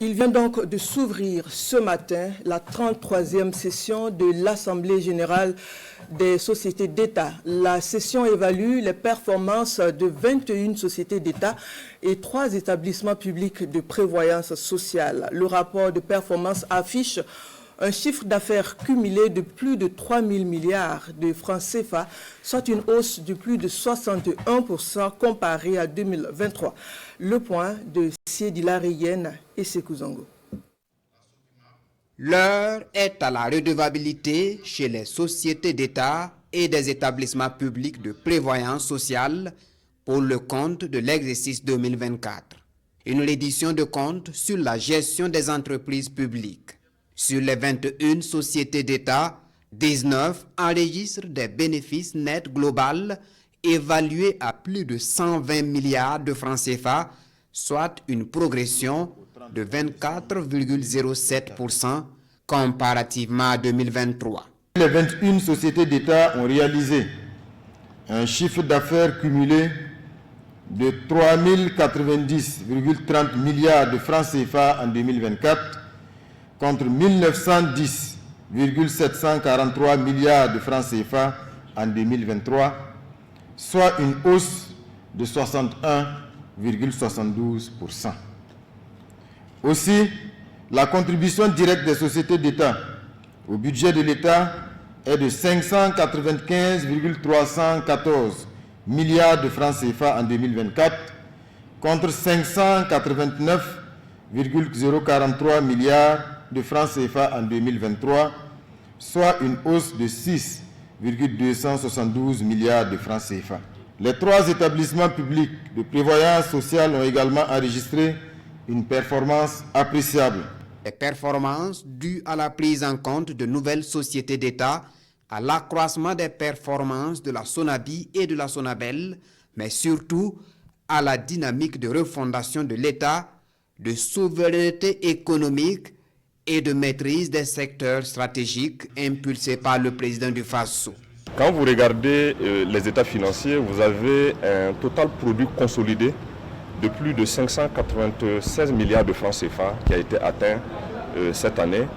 Il vient donc de s'ouvrir ce matin la 33e session de l'Assemblée générale des sociétés d'État. La session évalue les performances de 21 sociétés d'État et 3 établissements publics de prévoyance sociale. Le rapport de performance affiche un chiffre d'affaires cumulé de plus de 3 000 milliards de francs CFA, soit une hausse de plus de 61% comparée à 2023. Le point de Siedila Reyenne et Sekou Zango. L'heure est à la redevabilité chez les sociétés d'État et des établissements publics de prévoyance sociale pour le compte de l'exercice 2024. Une reddition de compte sur la gestion des entreprises publiques. Sur les 21 sociétés d'État, 19 enregistrent des bénéfices nets globaux évalués à plus de 120 milliards de francs CFA, soit une progression de 24,07% comparativement à 2023. Les 21 sociétés d'État ont réalisé un chiffre d'affaires cumulé de 3 090,30 milliards de francs CFA en 2024 contre 1910,743 milliards de francs CFA en 2023, soit une hausse de 61,72%. Aussi, la contribution directe des sociétés d'État au budget de l'État est de 595,314 milliards de francs CFA en 2024 contre 589,043 milliards de francs CFA en 2023, soit une hausse de 6,272 milliards de francs CFA. Les 3 établissements publics de prévoyance sociale ont également enregistré une performance appréciable. Les performances dues à la prise en compte de nouvelles sociétés d'État, à l'accroissement des performances de la SONABI et de la SONABEL, mais surtout à la dynamique de refondation de l'État, de souveraineté économique et de maîtrise des secteurs stratégiques impulsés par le président du FASO. Quand vous regardez les états financiers, vous avez un total produit consolidé de plus de 596 milliards de francs CFA qui a été atteint cette année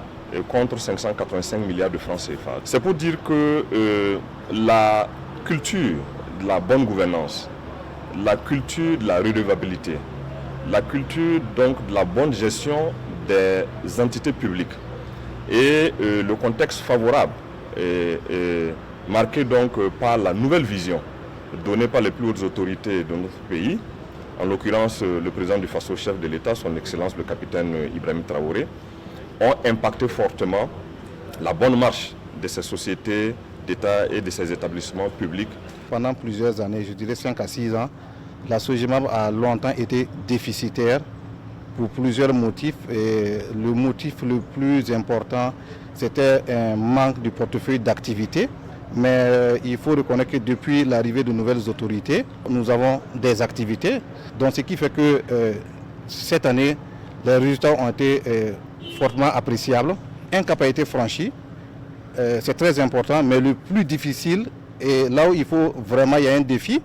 contre 585 milliards de francs CFA. C'est pour dire que la culture de la bonne gouvernance, la culture de la redevabilité, la culture donc de la bonne gestion des entités publiques et le contexte favorable marqué donc par la nouvelle vision donnée par les plus hautes autorités de notre pays, en l'occurrence le président du FASO, chef de l'État, son Excellence le capitaine Ibrahim Traoré, ont impacté fortement la bonne marche de ces sociétés d'État et de ces établissements publics. Pendant plusieurs années, je dirais 5 à 6 ans, la SOGIMAB a longtemps été déficitaire pour plusieurs motifs. Et le motif le plus important, c'était un manque de portefeuille d'activité. Mais il faut reconnaître que depuis l'arrivée de nouvelles autorités, nous avons des activités. Donc ce qui fait que cette année, les résultats ont été fortement appréciables. Un cap a été franchi, c'est très important, mais le plus difficile, et là où il faut vraiment, il y a un défi,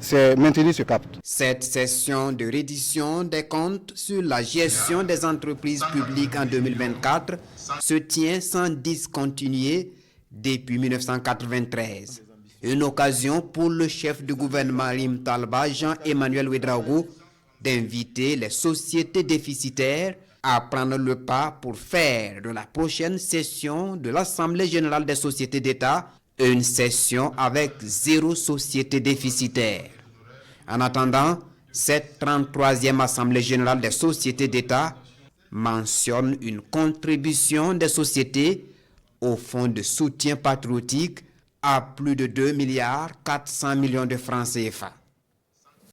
c'est maintenir ce cap. Cette session de reddition des comptes sur la gestion des entreprises publiques en 2024 se tient sans discontinuer depuis 1993. Une occasion pour le chef du gouvernement Rim Talba, Jean-Emmanuel Ouedraogo, d'inviter les sociétés déficitaires à prendre le pas pour faire de la prochaine session de l'Assemblée générale des sociétés d'État une session avec 0 société déficitaire. En attendant, cette 33e Assemblée générale des sociétés d'État mentionne une contribution des sociétés au fonds de soutien patriotique à plus de 2,4 milliards de francs CFA.